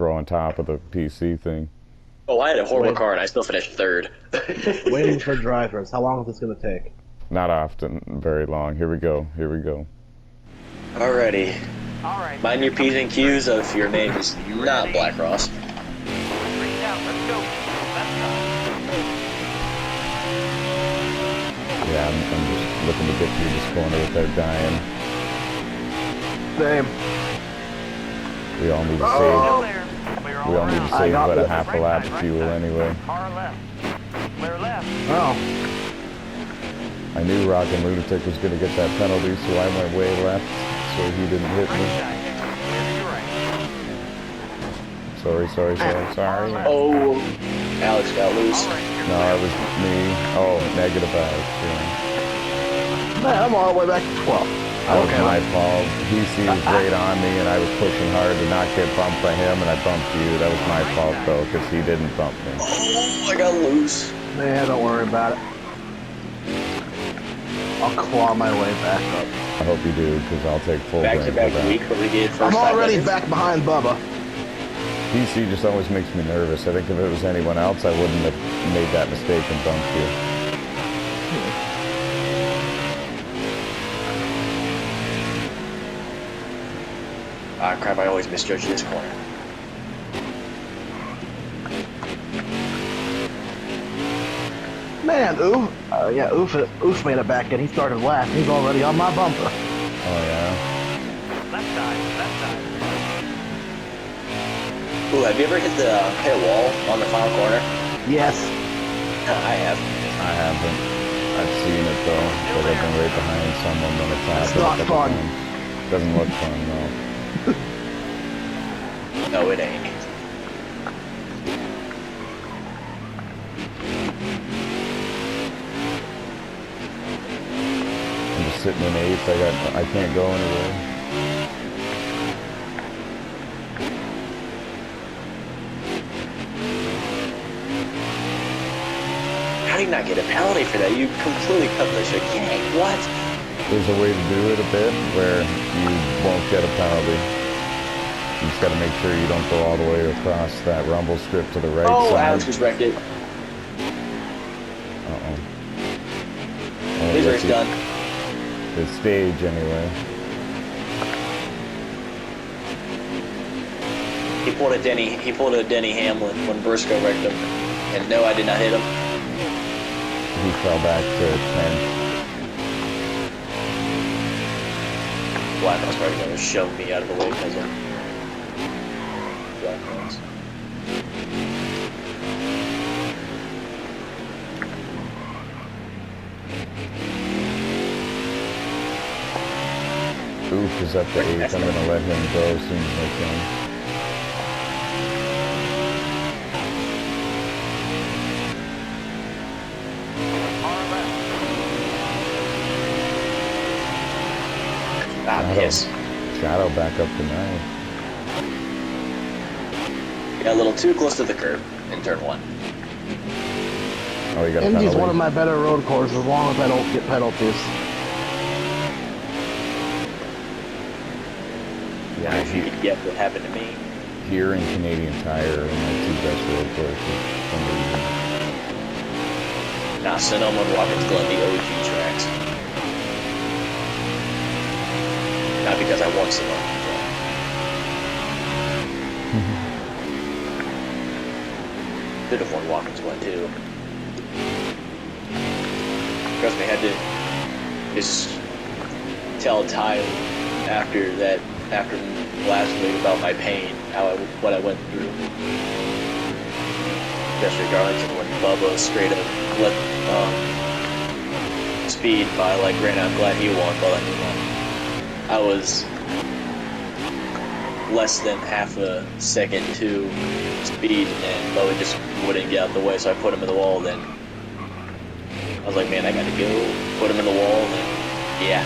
Throw on top of the PC thing. Oh, I had a horrible car and I still finished third. Waiting for drivers. How long is this going to take? Not often, very long. Here we go. Here we go. Alrighty. Mind your P's and Q's if your name is not Black Ross. Yeah, I'm just looking to get through this corner without dying. Same. We all need to save. We all need to save about a half a lap of fuel anyway. Oh. I knew Rockin' Lunatic was going to get that penalty, so I went way left so he didn't hit me. Sorry. Oh, Alex got loose. No, it was me. Oh, negative Alex. Yeah. Man, I'm all the way back to 12. That was my fault. He was right on me, and I was pushing hard to not get bumped by him, and I bumped you. That was my fault, though, because he didn't bump me. Oh, I got loose. Man, don't worry about it. I'll claw my way back up. I hope you do, because I'll take full blame for Back-to-back that. week where we get first I'm already time back behind Bubba. PC just always makes me nervous. I think if it was anyone else, I wouldn't have made that mistake and bumped you. Ah, crap, I always misjudge this corner. Man, Oof made it back in. He started last. He's already on my bumper. Oh, yeah? Left side. Ooh, have you ever hit the wall on the final corner? Yes. I have. I haven't. I've seen it, though, but I've been right behind someone when it's happened. It's not a couple fun. times. Doesn't look fun, no. No, it ain't. I'm just sitting in 8th. I can't go anywhere. How do you not get a penalty for that? You completely cut the show. Yay, what? There's a way to do it a bit where you won't get a penalty. You just got to make sure you don't go all the way across that rumble strip to the right Oh, side. Alex just wrecked it. Uh-oh. His race done. The stage, anyway. He pulled a Denny Hamlin when Briscoe wrecked him. And no, I did not hit him. He fell back to 10th. Black Ross probably gonna shove me out of the way because of Black Ross. Oof is up to 8th. I'm going to let him go as soon as I can. Yes. Shadow back up to 9. Got a little too close to the curb in turn 1. Oh, you got a Indy's penalty. one of my better road courses as long as I don't get penalties. Yeah, if you could get what happened to me. Here in Canadian Tire are my 2 best road courses. For some reason. Nah, Sonoma and Watkins Glen, the OG tracks. Not because I won Sonoma. Could have won Watkins Glen too. Trust me, I had to just tell Ty after last week about my pain, what I went through. Especially Darlington when Bubba straight up let speed by like ran out. Glad he won, but I was less than half a second to speed, and Bubba just wouldn't get out the way, so I put him in the wall. Then I was like, man, I gotta go. Put him in the wall, and yeah.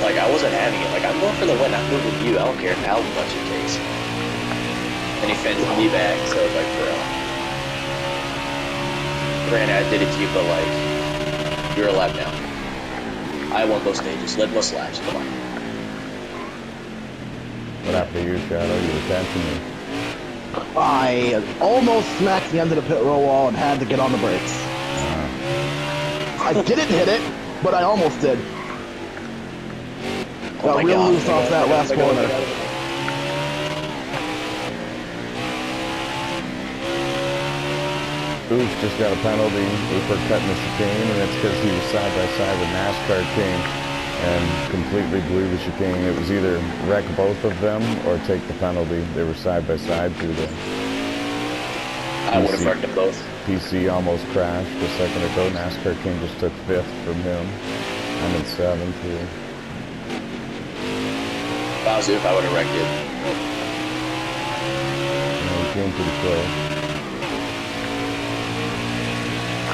Like, I wasn't having it. Like, I'm going for the win. I'm moving you. I don't care how much it takes. And he fended me back, so I was like, bro. Granted, I did it to you, but, like, you're a lap down. I won both stages. Led most laps. Come on. What happened to you, Shadow? You were catching me. I almost smacked the end of the pit row wall and had to get on the brakes. I didn't hit it, but I almost did. Got real loose off that last corner. Oof just got a penalty for cutting the chicane, and it's because he was side by side with NASCAR King and completely blew the chicane. It was either wreck both of them or take the penalty. They were side by side through the I would have wrecked them both. PC almost crashed a second ago. NASCAR King just took 5th from him. I'm in 7th here. If I was you, if I would have wrecked it. No, he came pretty close.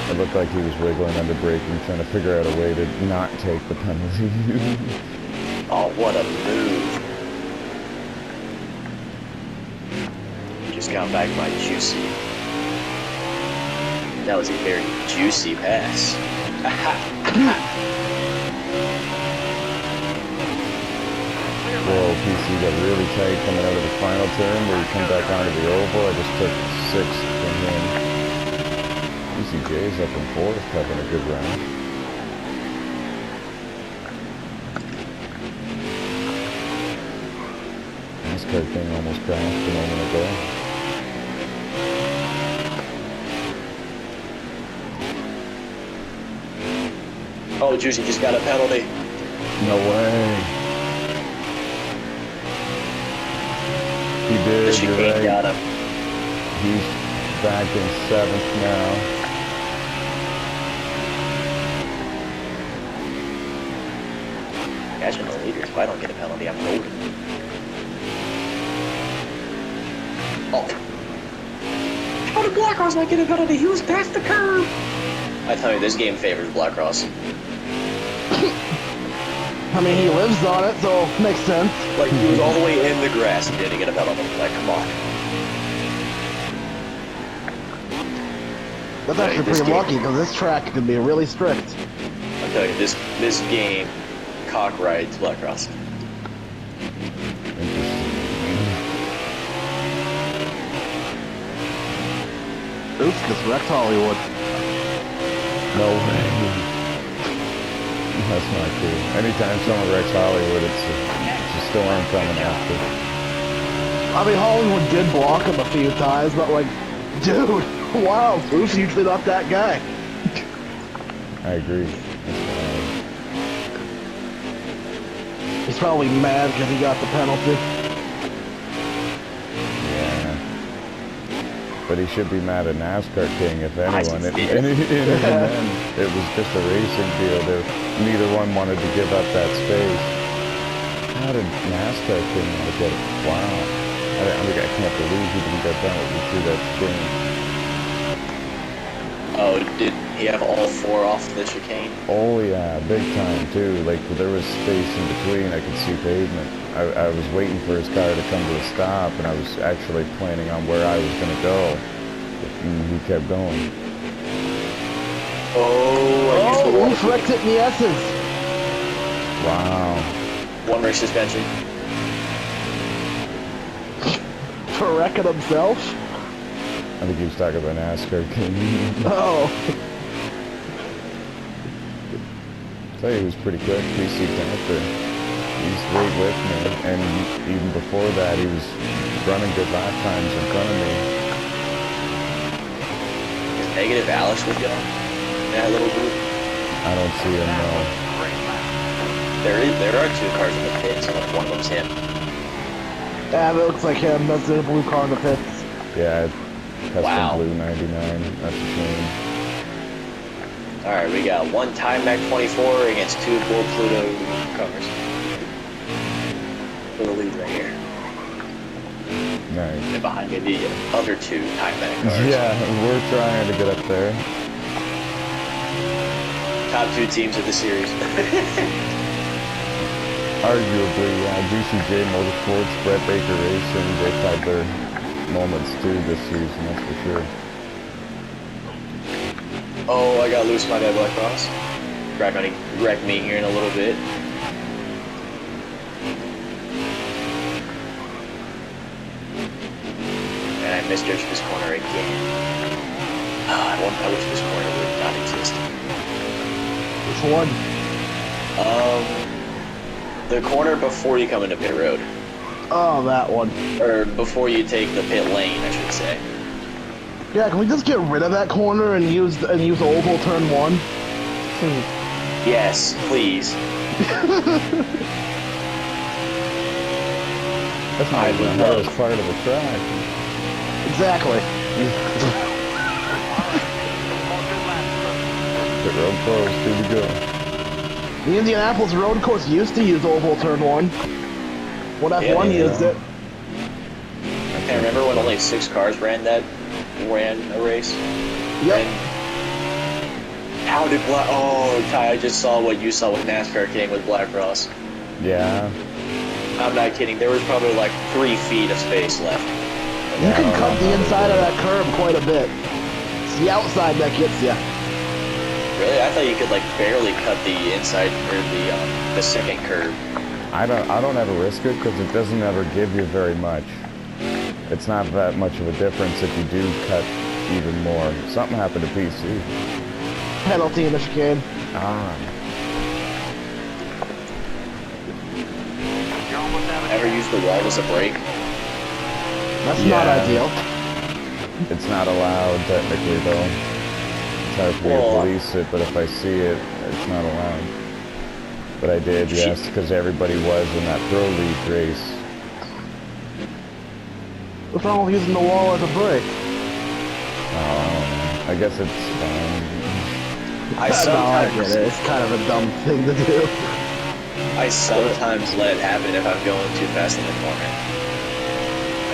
It looked like he was wiggling under braking, trying to figure out a way to not take the penalty. Oh, what a move. Just got back by Juicy. That was a very juicy pass. Whoa, PC got really tight coming out of the final turn where he come back onto the oval. I just took 6th from him. PCJ's up in 4th, having a good round. NASCAR King almost crashed a moment ago. Oh, Juicy just got a penalty. No way. He did, The chicane you're right. got him. He's back in 7th now. Catching the leaders. If I don't get a penalty, I'm golden. Oh. How did Blackross not get a penalty? He was past the curve. I tell you, this game favors Blackross. I mean, he lives on it, so makes sense. Like, he was all the way in the grass and didn't get a penalty. Like, come on. That's actually This pretty game- lucky, because this track can be really strict. I tell you, this game cock rides Blackross. Oops, just wrecked Hollywood. No way. That's not cool. Anytime someone wrecks Hollywood, it's a storm coming after. I mean, Hollywood did block him a few times, but like, dude, wow, Oof's usually not that guy. I agree. That's wild. He's probably mad because he got the penalty. Yeah. But he should be mad at NASCAR King, if anyone. see And even then, it was just a racing deal. Neither one wanted to give up that space. How did NASCAR King want to get it? Wow. I can't believe he didn't get done with me through that chicane. Oh, did he have all 4 off the chicane? Oh yeah, big time too. Like there was space in between. I could see pavement. I was waiting for his car to come to a stop, and I was actually planning on where I was going to go. And he kept going. Oh, Oof wrecked it in the S's. Wow. 1 race suspension. For wrecking himself? I think he was talking about NASCAR King. Oh. Tell you, he was pretty quick. PC Panther. He's right with me, and even before that, he was running good lap times in front of me. Is Negative Alex with y'all? That little group? I don't see him though. There are 2 cars in the pits, and one of them's him. Yeah, that looks like him. That's the blue car in the pits. Yeah, custom Wow. blue 99. That's a shame. Alright, we got 1 TyMac 24 against 2 Bull Pluto cars. For the lead right here. Nice. And behind me, the other 2 TyMac cars. Yeah, we're trying to get up there. Top 2 teams of the series. Arguably, GCJ Motorsports, Brett Baker Racing, they've had their moments too this season, that's for sure. Oh, I got loose my dad Blackross. Wreck me here in a little bit. misjudged this corner again. I wish this corner would not exist. Which one? The corner before you come into pit road. Oh, that one. Or before you take the pit lane, I should say. Yeah, can we just get rid of that corner and use oval turn 1? Yes, please. That's not I even would the love- hardest part of the track. Exactly. Pit road closed, here we go. The Indianapolis road course used to use oval turn 1. When F1 they used it. I remember when only 6 cars ran a race. Yep. And how did Black? Oh, Ty, I just saw what you saw with NASCAR King with Black Ross. Yeah. I'm not kidding. There was probably like 3 feet of space left. You Yeah, can I don't cut know the how they inside do of it. that curb quite a bit. It's the outside that gets you. Really, I thought you could like barely cut the inside or the second curve. I don't ever risk it because it doesn't ever give you very much. It's not that much of a difference if you do cut even more. Something happened to PC. Penalty in the chicane. Ah. You're almost out of Ever gas. use the wall as a brake? That's not Yeah. ideal. It's not allowed technically though. It's hard for me to Well, police it, but if I see it, it's not allowed. But I did, yes, because everybody was in that Pro League race. What's wrong with using the wall as a brake? I guess it's fine. I No, I sometimes get it. It's kind of a dumb thing to do. I sometimes let it happen if I'm going too fast in the corner.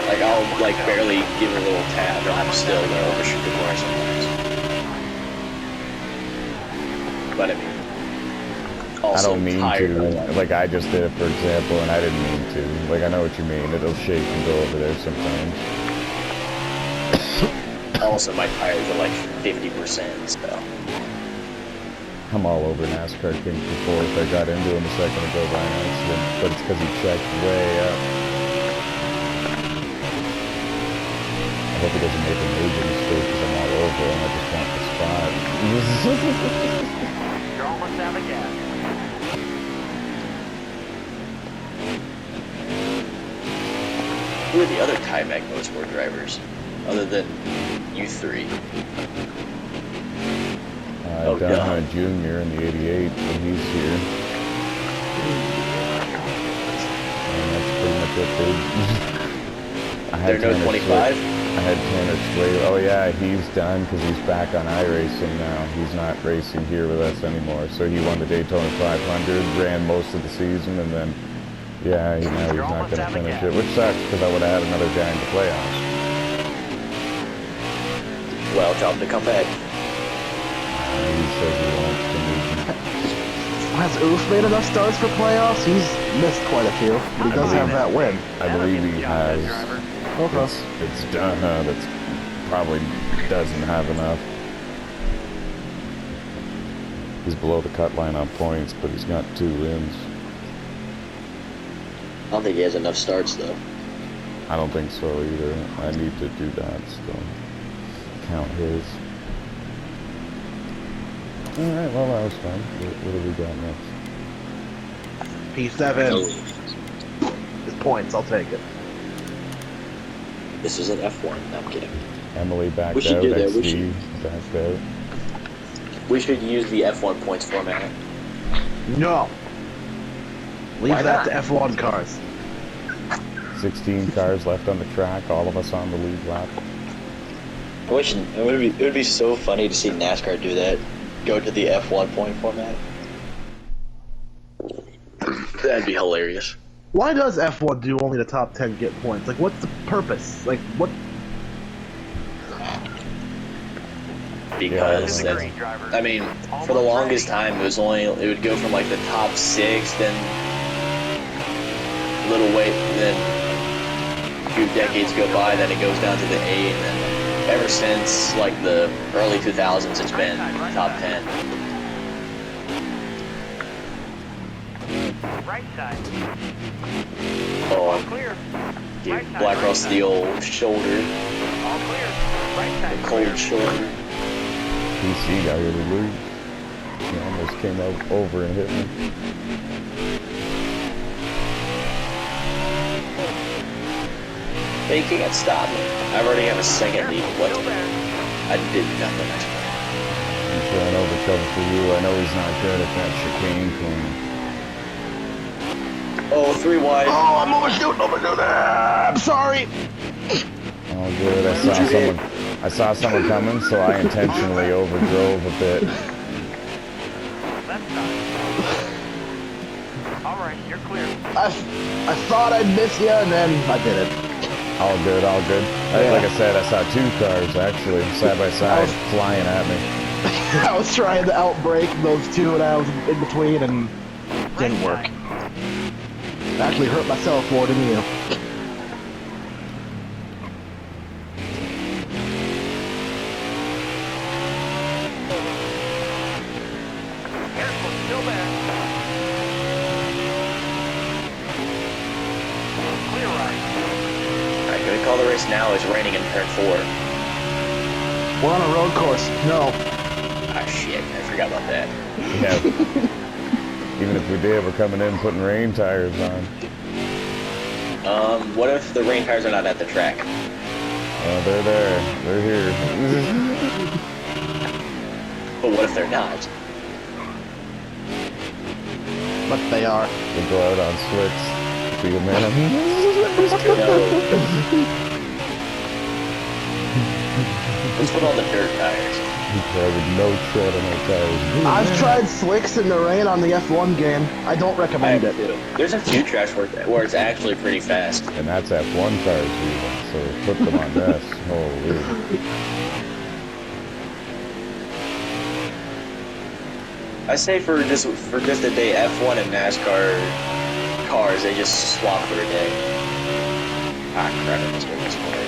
Like I'll like barely give it a little tap and I'm still gonna overshoot the corner sometimes. But I mean, I also don't mean tired to. of that. Like I just did it for example, and I didn't mean to. Like I know what you mean. It'll shake and go over there sometimes. Also, my tires are like 50%, so. I'm all over NASCAR King before. If I got into him a second ago by an accident, but it's because he checked way up. I hope he doesn't make a major mistake because I'm all over him. I just want the spot. You're almost out of gas. Who are the other TyMac Motorsport drivers, other than you 3? Oh, Down God. Jr. in the 88 when he's here. And that's pretty much it, dude. I had There are no Tanner 25? Sway- I had Tanner Sway. Oh yeah, he's done because he's back on iRacing now. He's not racing here with us anymore. So he won the Daytona 500, ran most of the season, and then now he's not going to finish it, which sucks because I would have had another guy in the playoffs. Well, tell him to come back. He says he won't. For me. Has Oof made enough starts for playoffs? He's missed quite a few, but he does have that win. I believe he has. Okay. It's done. That's probably doesn't have enough. He's below the cut line on points, but he's got 2 wins. I don't think he has enough starts, though. I don't think so either. I need to do that still. Count his. Alright, well that was fun. What do we got next? P7. His points, I'll take it. This is an F1. No, I'm kidding. Emily backed We should out, do that. We XD backed out. We should use the F1 points format. No. Leave Why that not? to F1 cars. 16 cars left on the track, all of us on the lead lap. I wish it would be so funny to see NASCAR do that. Go to the F1 point format. That'd be hilarious. Why does F1 do only the top 10 get points? Like, what's the purpose? Like, what? Because Yeah, that's, I mean, for the longest time, it would go from like the top 6, then little wait, then a few decades go by, then it goes down to the 8, and then ever since like the early 2000s, it's been top 10. Right side. Oh, Clear. Dude, black across the old shoulder, All clear. Right the side. cold shoulder. PC got really loose. He almost came over and hit me. They can't stop me. I already have a second lead. What? Still there. I did nothing. I'm trying over cover for you. I know he's not good at that chicane corner. Oh, 3 wide. Oh, I'm overshooting. I'm sorry. Oh, good. I saw someone coming, so I intentionally overdrove a bit. Left side. All right, you're clear. I thought I'd miss you, and then I didn't. All good, all good. Yeah. Like I said, I saw 2 cars actually side by side flying at me. I was trying to outbrake those 2, and I was in between, and didn't work. Right I actually hurt myself more than you. Careful, still there. Clear right. Alright, can we call the race now? It's raining in turn 4. We're on a road course. No. Ah, shit. I forgot about that. Yeah. Even if we did, we're coming in putting rain tires on. What if the rain tires are not at the track? They're there. They're here. But what if they're not? But they are. We'll go out on slicks. Be a minute. Let's put on the dirt tires. With no tread on our tires. I've tried slicks in the rain on the F1 game. I don't recommend it. There's a few tracks where it's actually pretty fast. And that's F1 cars even, so put them on this. Holy. I say for just a day, F1 and NASCAR cars, they just swap for a day. Ah, crap! I must have this one right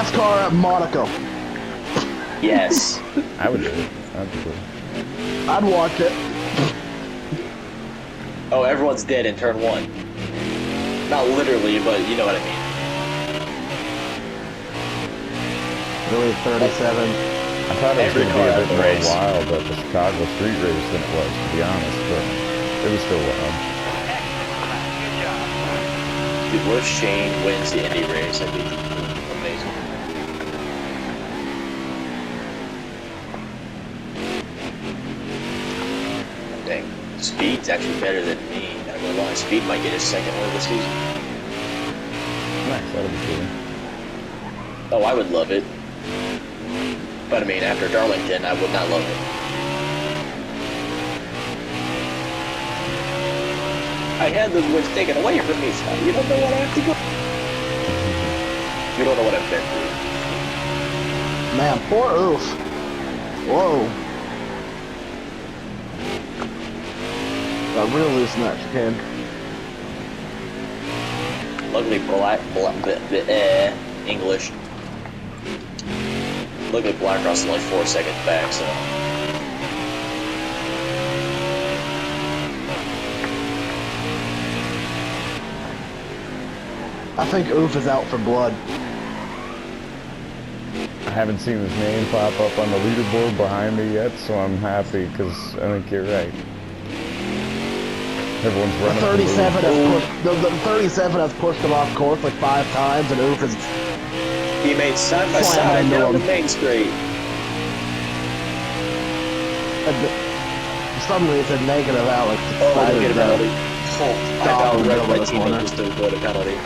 NASCAR at Monaco. there. Yes. I would do it. That'd be cool. I'd watch it. Oh, everyone's dead in turn 1. Not literally, but you know what I mean. Really, 37. I thought it was Every going to be car a at bit the more race. wild at the Chicago street race than it was, to be honest, but it was still wild. Excellent. Good job. Dude, what if Shane wins the Indy race? That'd be amazing. Dang. Speed's actually better than me. Not gonna lie, Speed might get his second win of the season. Nice, that'll be cool. Oh, I would love it. But I mean, after Darlington, I would not love it. I had the wins taken away from me, so you don't know what I have to go. You don't know what I've been through. Man, poor Oof. Whoa. Got real loose in that chicane. Luckily, English. Luckily, Black Ross is only 4 seconds back, so. I think Oof is out for blood. I haven't seen his name pop up on the leaderboard behind me yet, so I'm happy because I think you're right. Everyone's The running. 37 has pushed. The 37 has pushed him off course like 5 times, and Oof is. He made side by Slam side into down the him. main straight. Suddenly it's a negative, Alex. Oh, I look at didn't a know. penalty. Oh, I Stop about in the wrecked middle my of the teammate corner. just to avoid a penalty.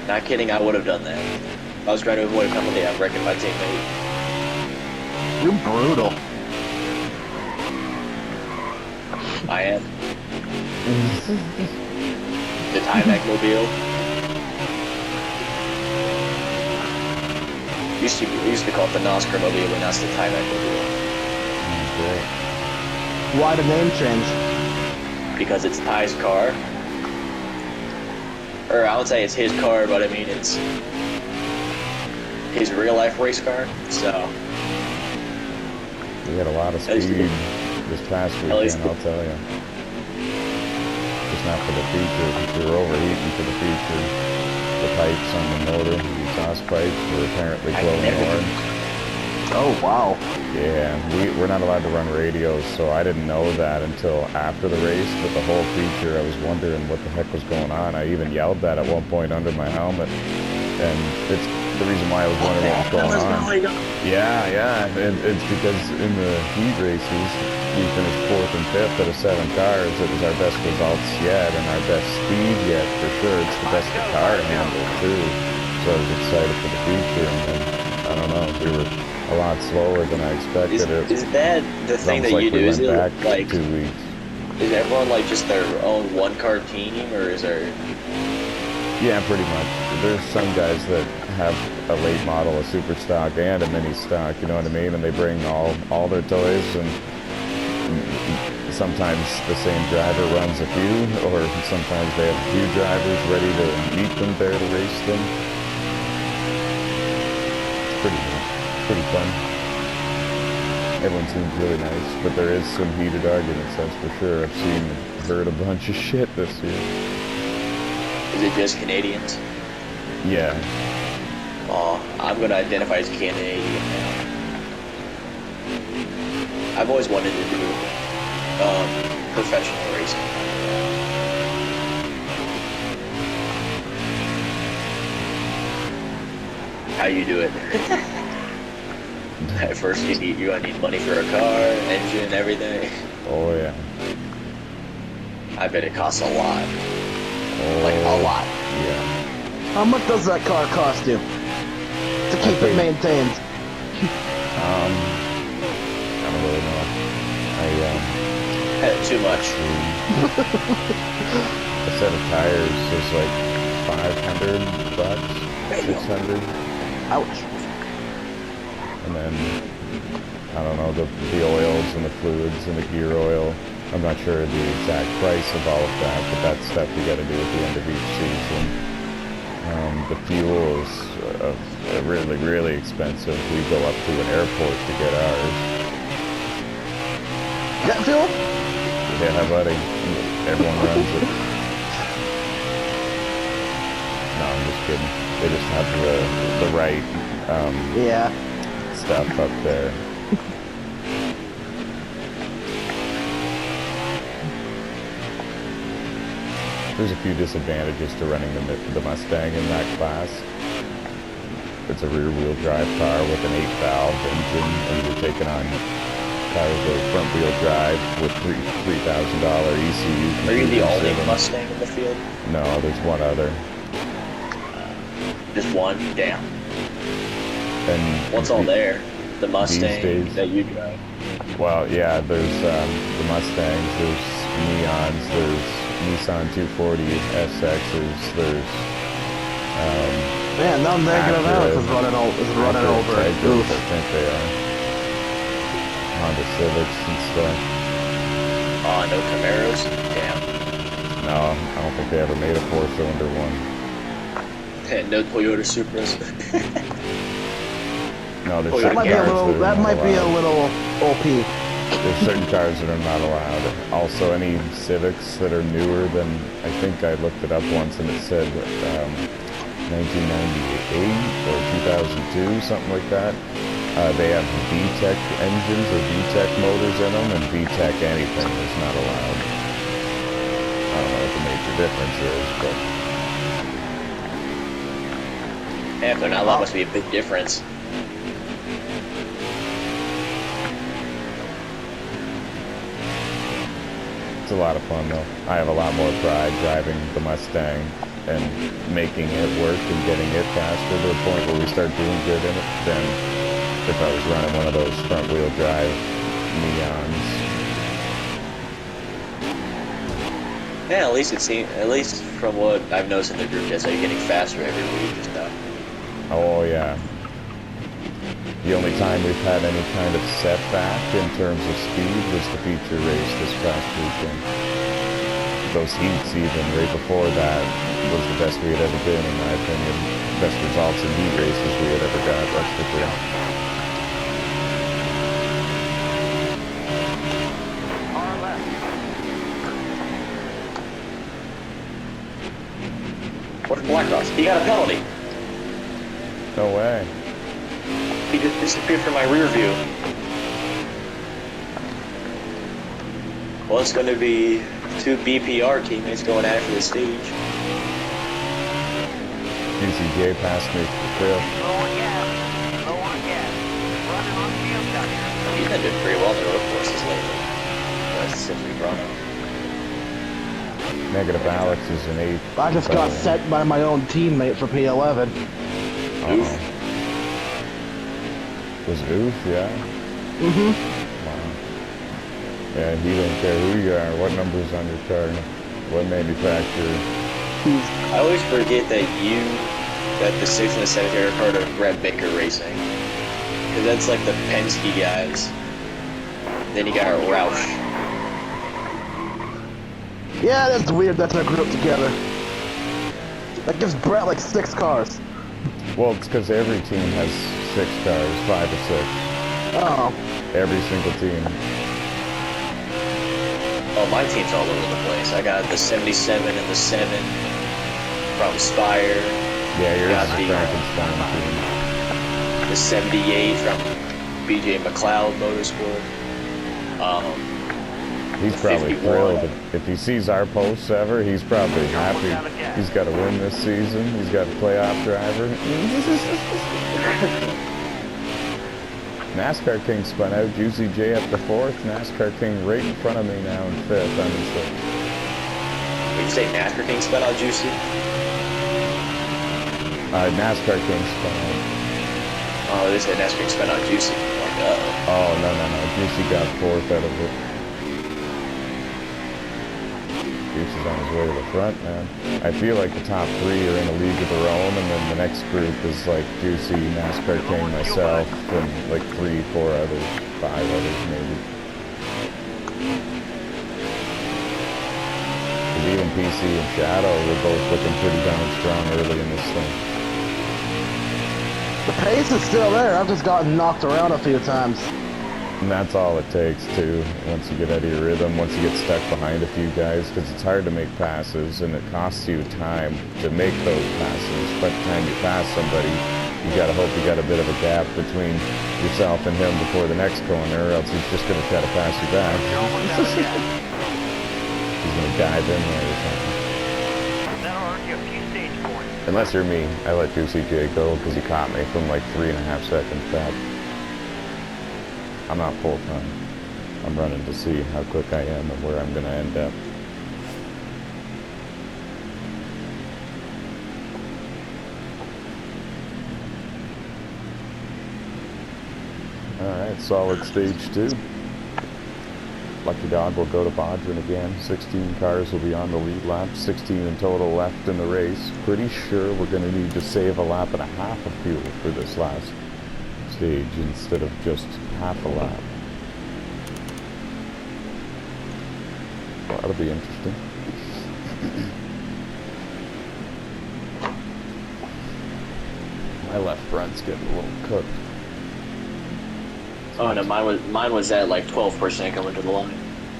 Not kidding, I would have done that. If I was trying to avoid a penalty, I'd wrecked my teammate. You're brutal. I am. The TyMac mobile. We used to call it the NOSSCAR mobile, but now it's the TyMac mobile. Great. Why the name change? Because it's Ty's car. Or I would say it's his car, but I mean it's his real life race car. So We had a lot of That's speed. this past least- weekend, I'll tell you. Just not for the feature. We were overheating for the feature. The pipes on the motor, the exhaust pipes, were apparently glowing orange. Oh, wow. Yeah, we're not allowed to run radios, so I didn't know that until after the race. But the whole feature, I was wondering what the heck was going on. I even yelled that at one point under my helmet, and it's the reason why I was wondering what was going on. Yeah, it's because in the heat races, we finished 4th and 5th out of 7 cars. It was our best results yet, and our best speed yet, for sure. It's the best the car handled, too. So I was excited for the future, and then, I don't know, we were a lot slower than I expected. Is that the thing that you do? Is it like 2 weeks? Is everyone like just their own one-car team, or is there? Yeah, pretty much. There's some guys that have a late model, a super stock, and a mini stock. You know what I mean? And they bring all their toys, and sometimes the same driver runs a few, or sometimes they have a few drivers ready to meet them there to race them. It's pretty fun. Everyone seems really nice, but there is some heated arguments, that's for sure. I've heard a bunch of shit this year. Is it just Canadians? Yeah. Oh, I'm gonna identify as Canadian now. I've always wanted to do professional racing. How you do it? At first, you're gonna need money for a car, engine, everything. Oh, yeah. I bet it costs a lot. Oh, Like a lot. Yeah. How much does that car cost you to keep it maintained? I don't really know. Too much. A set of tires is like $500, $600, Ouch. and then I don't know the oils and the fluids and the gear oil. I'm not sure the exact price of all of that, but that's stuff you got to do at the end of each season. The fuel is really, really expensive. We go up to an airport to get ours. Jet fuel? Yeah, buddy. Everyone runs it. No, I'm just kidding. They just have the right Yeah. stuff up there. There's a few disadvantages to running the Mustang in that class. It's a rear-wheel drive car with an 8-valve engine, and you're taking on cars with front-wheel drive with $3,000 ECU. Are you the only computers in them. Mustang in the field? No, there's one other. Just one? Damn. And What's all there? The Mustang days- that you drive? Well, yeah, there's the Mustangs, there's Neons, there's Nissan 240 SXs, there's Man, now negative Alex is running over. Tigers, Oof. I think they are. Honda Civics and stuff. Oh, no Camaros? Damn. No, I don't think they ever made a 4-cylinder one. And no Toyota Supras. No, there's That certain That might be a cars little. that are That not might be a allowed. little OP. There's certain cars that are not allowed. Also, any Civics that are newer than, I think I looked it up once and it said 1998 or 2002, something like that. They have VTEC engines or VTEC motors in them, and VTEC anything is not allowed. I don't know what the major difference is, but Yeah, if they're not allowed, must be a big difference. it's a lot of fun though. I have a lot more pride driving the Mustang and making it work and getting it faster to the point where we start doing good in it than if I was running one of those front-wheel drive Neons. Yeah, at least from what I've noticed in the group, that's how you're getting faster every week and stuff. Oh yeah. The only time we've had any kind of setback in terms of speed was the feature race this past weekend. Those heats even right before that was the best we had ever been, in my opinion. Best results in heat races we had ever got, that's for sure. What's Blackross? He got a penalty. No way. He just disappeared from my rear view. Well, it's going to be 2 BPR teammates going after the stage. UCJ passed me for Low on gas. Low on gas. Running on fumes out here. He's been doing pretty well on the road courses lately. That's simply Bruno. Negative Alex is an 8. I just got sent by my own teammate for P11. Oof. Was it Oof? Yeah. Mm-hmm. Wow. Yeah, he don't care who you are, what number's on your car, what manufacturer. I always forget that the 6 and the 7 are part of Brett Baker Racing. Because that's like the Penske guys. Then you got Roush. Yeah, that's weird that they're grouped together. That gives Brett like 6 cars. Well, it's because every team has 6 cars, 5 or 6. Oh. Every single team. Oh, my team's all over the place. I got the 77 and the 7 from Spire. Yeah, yours Got is a the- Frankenstein team. The 78 from BJ McLeod Motorsport. He's probably 51. thrilled. If he sees our posts ever, he's probably happy. He's got to win this season. He's got a playoff driver. NASCAR King spun out. Juicy J up to 4th. NASCAR King right in front of me now in 5th. I'm in 6th. Did you say NASCAR King spun out Juicy? NASCAR King spun out. Oh, they said NASCAR King spun out Juicy. Like, Oh, no. Juicy got 4th out of it. Juicy's on his way to the front, man. I feel like the top 3 are in a league of their own, and then the next group is like Juicy, NASCAR King, myself, and like 3, 4 others, 5 others maybe. 'Cause even PC and Shadow were both looking pretty darn strong early in this thing. The pace is still there. I've just gotten knocked around a few times. And that's all it takes too, once you get out of your rhythm, once you get stuck behind a few guys, because it's hard to make passes and it costs you time to make those passes. By the time you pass somebody, you gotta hope you got a bit of a gap between yourself and him before the next corner, or else he's just gonna try to pass you back. He's gonna dive in there or something. That'll earn you a few stage points. Unless you're me, I let Juicy J go because he caught me from like 3.5 seconds back. I'm not full time. I'm running to see how quick I am and where I'm going to end up. Alright, solid stage 2. Lucky Dog will go to Bodrin again. 16 cars will be on the lead lap. 16 in total left in the race. Pretty sure we're going to need to save a lap and a half of fuel for this last stage instead of just half a lap. Well, that'll be interesting. My left front's getting a little cooked. oh no, mine was at like 12% coming to the line.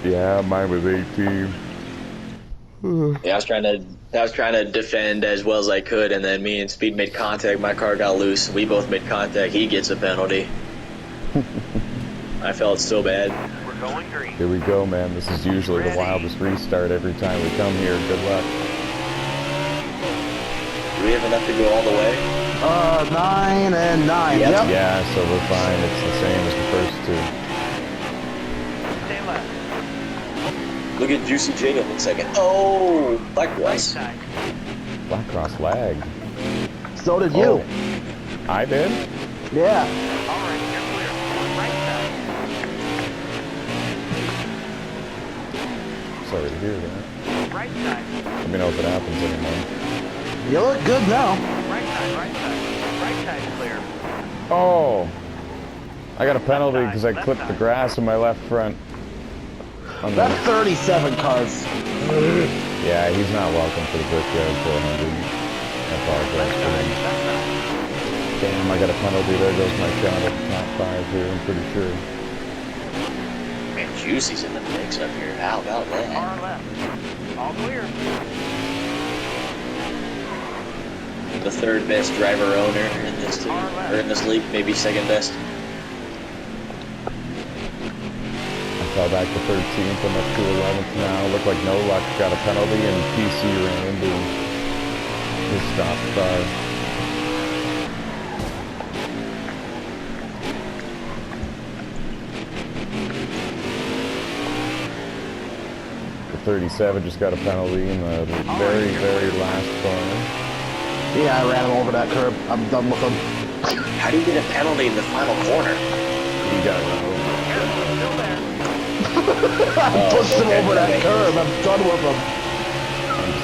Yeah, mine was 18. Yeah, I was trying to defend as well as I could, and then me and Speed made contact. My car got loose. We both made contact. He gets a penalty. I felt so bad. We're going green. Here we go, man. This is usually the wildest restart every time we come here. Good luck. Do we have enough to go all the way? 9 and 9. Yep. Yep. Yeah, so we're fine. It's the same as the first 2. Stay left. Look at Juicy J up in second. Oh, Right Blackross. side. Blackross lagged. So did you. Oh, I did? Yeah. All right, you're clear. Right side. Sorry to hear that. Right side. Let me know if it happens anymore. You look good now. Right side. Right side. Right side's clear. Oh! I got a penalty because I clipped the grass in my left front. On the, That's 37 cars. yeah, he's not welcome for the Brickyard 400. I apologize for him. Damn, I got a penalty. There goes my shot at the top 5 here, I'm pretty sure. Man, Juicy's in the mix up here. How about that? Far left. All clear. the third best driver owner in this team, or in this league, maybe second best. I fell back to 13th. I'm up to 11th now. Looked like no luck. Got a penalty and PC ran into his stop car. The 37 just got a penalty in the very, very last corner. Yeah, I ran him over that curb. I'm done with him. How do you get a penalty in the final corner? He got run over. Still there. I pushed him over that curb. I'm done with him.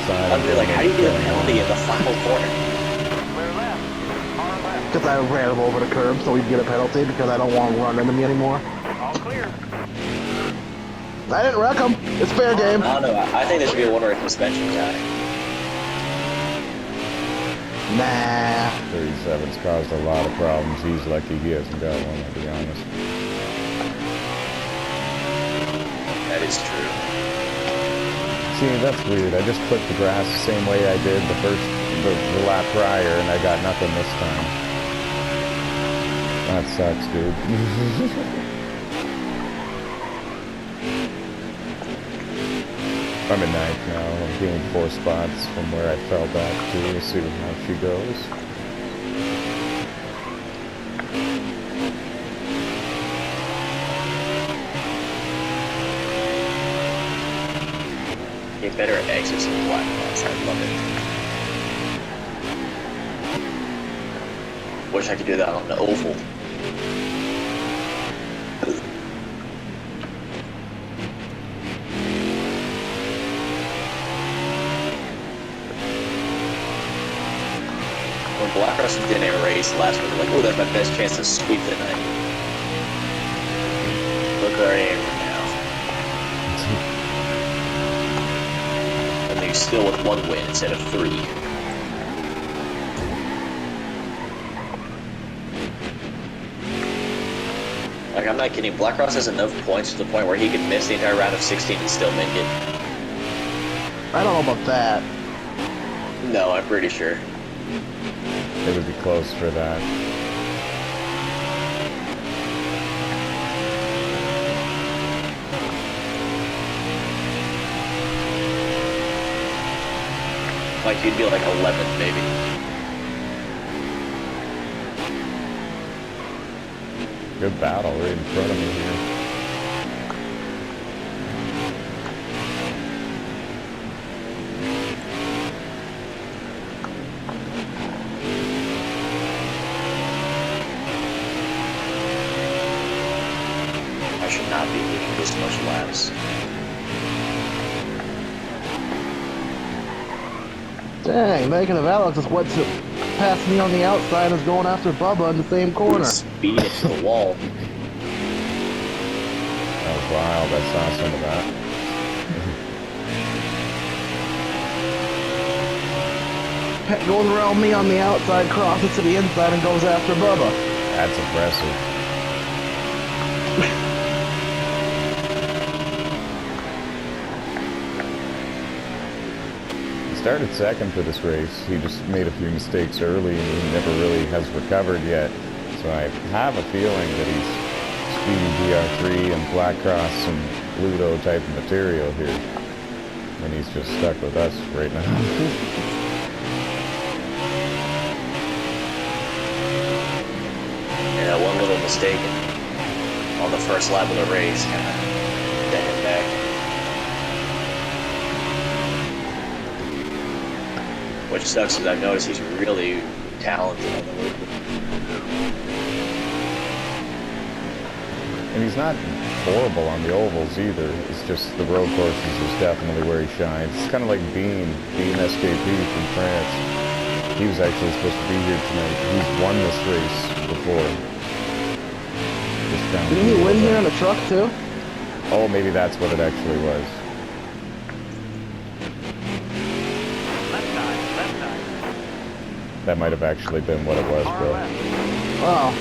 I'd be like, how do you get a penalty in the final corner? Clear left. Car left. Because I ran him over the curb so he'd get a penalty because I don't want him running into me anymore. All clear. I didn't wreck him. It's fair game. I don't know. I think there should be a one-race suspension time. Nah. 37's caused a lot of problems. He's lucky he hasn't got one, to be honest. That is true. See, that's weird. I just clipped the grass the same way I did the lap prior, and I got nothing this time. That sucks, dude. I'm in 9th now. I'm gained 4 spots from where I fell back to. We'll see how she goes. Get better at exits and black box. I love it. Wish I could do that on the oval. When Black Rush didn't race last week, like, oh, that's my best chance to sweep the night. Look where I am right now. And they still with 1 win instead of 3. Like, I'm not kidding. Black Ross has enough points to the point where he could miss the entire round of 16 and still make it. I don't know about that. No, I'm pretty sure. It would be close for that. Like, he'd be like 11th, maybe. Good battle right in front of me here. I should not be leading this much laps. Dang, Megan of Alex just went to pass me on the outside and is going after Bubba in the same corner. Speed into the wall. That was wild. I saw some of that. Goes around me on the outside, crosses to the inside, and goes after Bubba. That's impressive. He started second for this race. He just made a few mistakes early and he never really has recovered yet. So I have a feeling that he's speedy DR3 and Black Cross and Ludo type of material here. And he's just stuck with us right now. Yeah, one little mistake on the first lap of the race kind of set him back. Which sucks because I've noticed he's really talented on the loop. And he's not horrible on the ovals either. It's just the road courses is definitely where he shines. It's kind of like Bean SKP from France. He was actually supposed to be here tonight. He's won this race before. Didn't he win here in a truck too? Oh, maybe that's what it actually was. Left side. That might have actually been what it was, Car bro. left. Oh,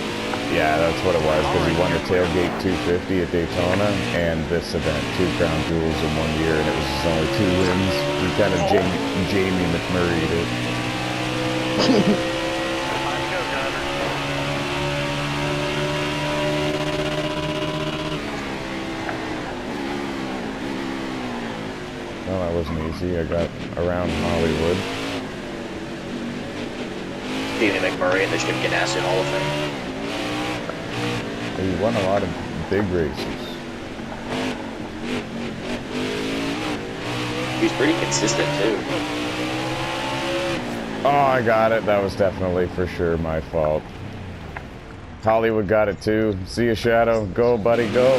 Yeah, that's what it was, because he won the Tailgate 250 at Daytona, and this event, 2 crown jewels in 1 year, and it was his only 2 wins. He kind of Jamie McMurray'd it. Time to go, driver. Well, that wasn't easy. I got around Hollywood. David McMurray in the Chip Ganassi Hall of Fame. He won a lot of big races. He's pretty consistent too. Oh, I got it. That was definitely for sure my fault. Hollywood got it too. See you, Shadow. Go, buddy, go.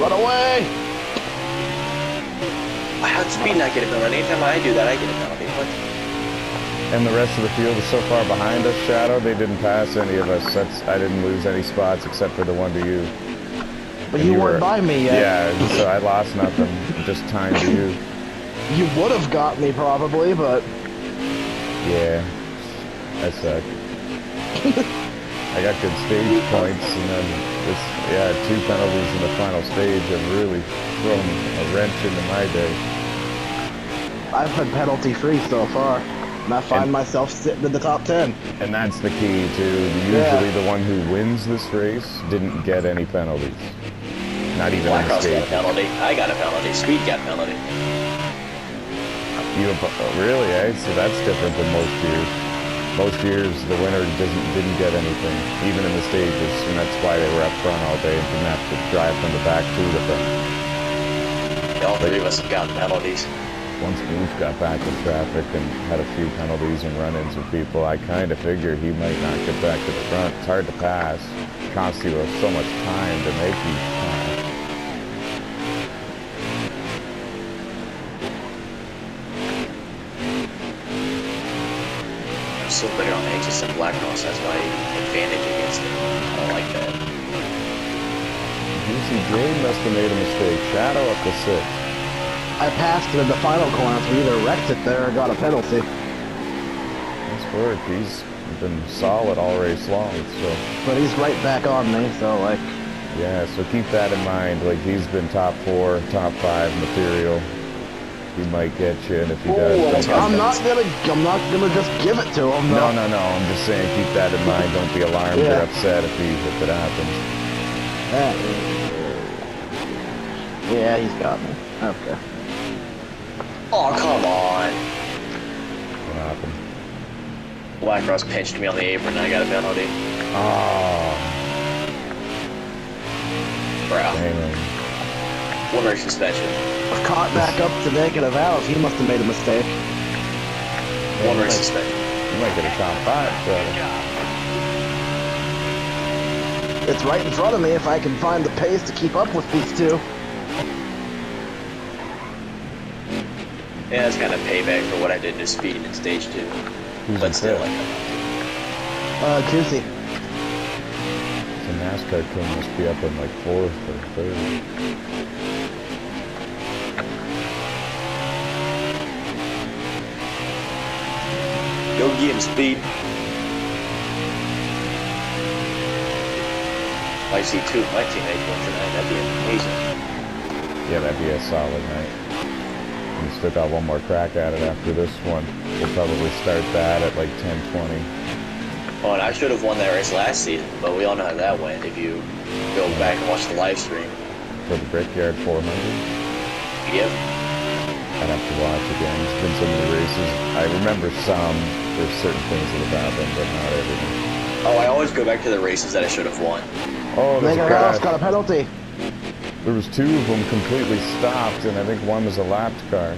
Run away! How'd Speed not get a penalty? Anytime I do that, I get a penalty. What? And the rest of the field is so far behind us, Shadow. They didn't pass any of us. I didn't lose any spots except for the one to you. But And you weren't by me yet. Yeah, so I lost nothing. Just time to you. You would have got me probably, but Yeah, I suck. I got good stage points, and then this, 2 penalties in the final stage have really thrown a wrench into my day. I've been penalty free so far. And I find myself sitting in the top 10. And that's the key too. Usually the one who wins this race didn't get any penalties. Not even in the Blackross got a stage. penalty. I got a penalty. Speed got a penalty. Really, eh? So that's different than most years. Most years, the winner didn't get anything, even in the stages, and that's why they were up front all day and didn't have to drive from the back to the front. All three of us have gotten penalties. Once Booth got back in traffic and had a few penalties and run-ins with people, I kind of figured he might not get back to the front. It's hard to pass. It costs you so much time to make these pass. I'm so better on Aegis than Blackross. That's my advantage against him. I don't like that. UCJ must have made a mistake. Shadow up to 6. I passed him in the final corner, so we either wrecked it there or got a penalty. Nice work. He's been solid all race long, so But he's right back on me, so like, yeah, so keep that in mind. Like, he's been top 4, top 5 material. He might get you, and if he does, don't I'm not gonna just give it to him. No, though. no, no. I'm just saying, keep that in mind. Don't be alarmed or upset if it happens. Yeah, he's got me. Okay. Oh, come on. What happened? Blackross pinched me on the apron and I got a penalty. Oh, Bro. dang. 1 race suspension. Caught back up to negative hours. He must have made a mistake. 1 race suspension. You might get a top 5, Good brother. job. It's right in front of me if I can find the pace to keep up with these two. Yeah, that's kind of payback for what I did to Speed in stage 2. Who's But in still, fifth? like, Juicy. The NASCAR king must be up in like 4th or 3rd. go get him, Speed. If I see 2 of my teammates win tonight, that'd be amazing. Yeah, that'd be a solid night. We still got one more crack at it after this one. We'll probably start that at like 10:20. Oh, and I should have won that race last season, but we all know how that went if you go back and watch the live stream. For the Brickyard 400. Yep. I'd have to watch again. It's been so many races. I remember some. There's certain things that have happened, but not everything. Oh, I always go back to the races that I should have won. Oh, there's a Negative hours crash. got a penalty. There was 2 of them completely stopped, and I think one was a lapped car.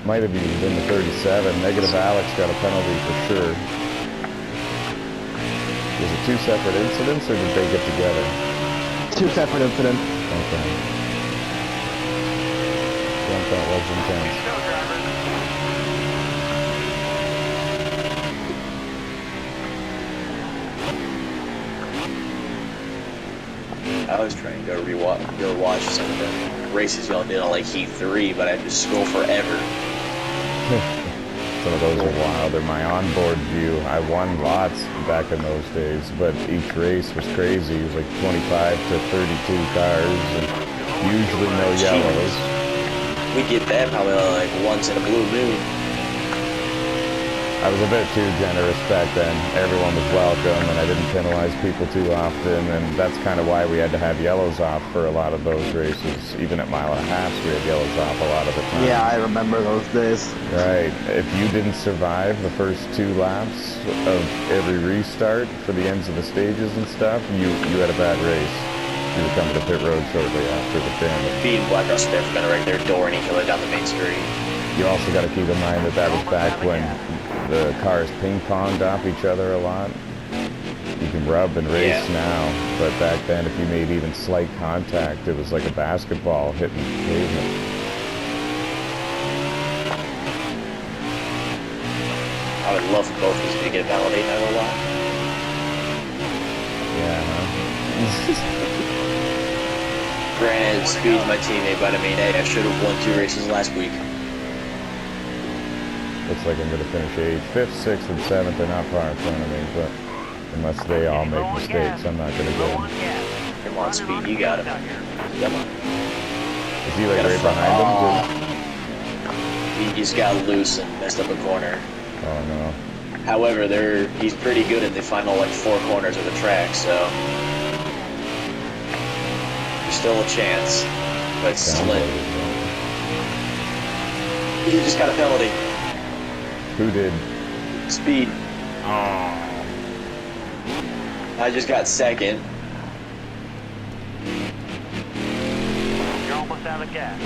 Might have even been the 37. Negative Alex got a penalty for sure. Was it 2 separate incidents, or did they get together? 2 separate incidents. Okay. That was intense. Go, driver. I was trying to go watch some of the races y'all did on like Heat 3, but I had to scroll forever. Some of those are wild. They're my onboard view. I won lots back in those days, but each race was crazy. It was like 25 to 32 cars, and usually no yellows. We get that probably like once in a blue moon. I was a bit too generous back then. Everyone was welcome, and I didn't penalize people too often, and that's kind of why we had to have yellows off for a lot of those races. Even at mile and a half, we had yellows off a lot of the time. Yeah, I remember those days. Right. If you didn't survive the first 2 laps of every restart for the ends of the stages and stuff, you had a bad race. You would come to the pit road shortly after the finish. Speed and Black Cross Smith are going to wreck their door and each other down the main street. You also got to keep in mind that was back when the cars ping-ponged off each other a lot. You can rub and race now, but back then if you made even slight contact, it was like a basketball hitting the pavement. I would love for both of these to get validated, not gonna lie. Yeah, huh? Granted, Speed's my teammate, but I mean, hey, I should have won 2 races last week. Looks like I'm going to finish 8th, 5th, 6th, and 7th. They're not far in front of me, but unless they all make mistakes, I'm not going to get them. Come on, Speed, you got him. Come on. Is he like right behind him? He just got loose and messed up a corner. Oh no. However, he's pretty good in the final like 4 corners of the track, so there's still a chance, but it's slim. He just got a penalty. Who did? Speed. Oh. I just got 2nd. You're almost out of gas.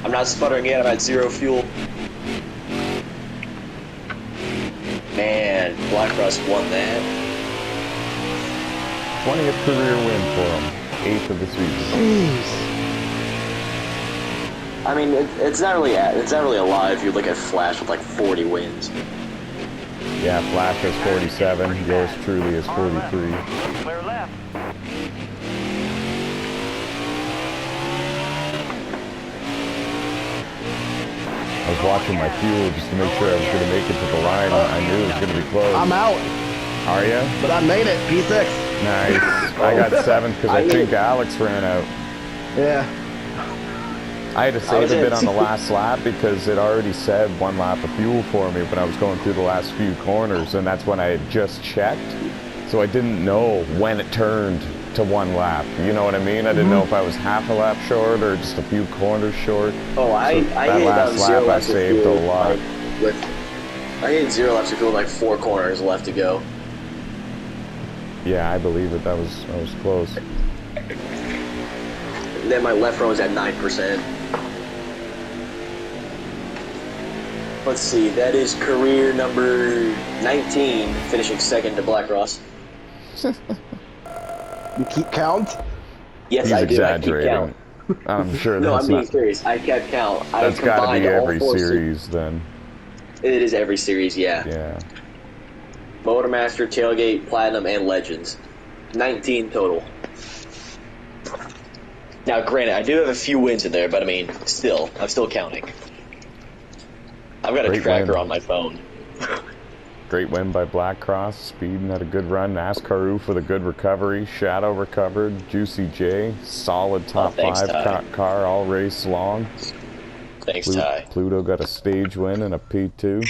I'm not sputtering yet, I'm at 0 fuel. Man, Black Cross won that. 20th career win for him. 8th of the season. Jeez. I mean, it's not really a lie if you look at Flash with like 40 wins. Yeah, Flash has 47. Yours truly is 43. Clear left. I was watching my fuel just to make sure I was going to make it to the line. I knew it was going to be close. I'm out, Are you? but I made it. P6. Nice. I got 7th because I think Alex ran out. Yeah. I had to save a bit on the last lap because it already said 1 lap of fuel for me when I was going through the last few corners, and that's when I had just checked. So I didn't know when it turned to 1 lap. You know what I mean? I didn't know if I was half a lap short or just a few corners short. Oh, I that hit last 0 lap I laps of saved fuel, a lot. I hit 0 laps of fuel with like 4 corners left to go. Yeah, I believe it. That was close. And then my left front was at 9%. Let's see, that is career number 19, finishing 2nd to Black Cross. You keep count? Yes, He's I do. I keep exaggerating. count. I'm sure No, that's I'm being not. serious. I kept count. That's got to be every series then. It is every series, yeah. Yeah. Motormaster, Tailgate, Platinum, and Legends. 19 total. Now, granted, I do have a few wins in there, but I mean, still, I'm still counting. I've got a Great tracker win. on my phone. Great win by Black Cross. Speeding had a good run. NASCAR Roof with a good recovery. Shadow recovered. Juicy J, solid top thanks, 5 Ty. car all race long. Thanks, Ty. Pluto got a stage win and a P2.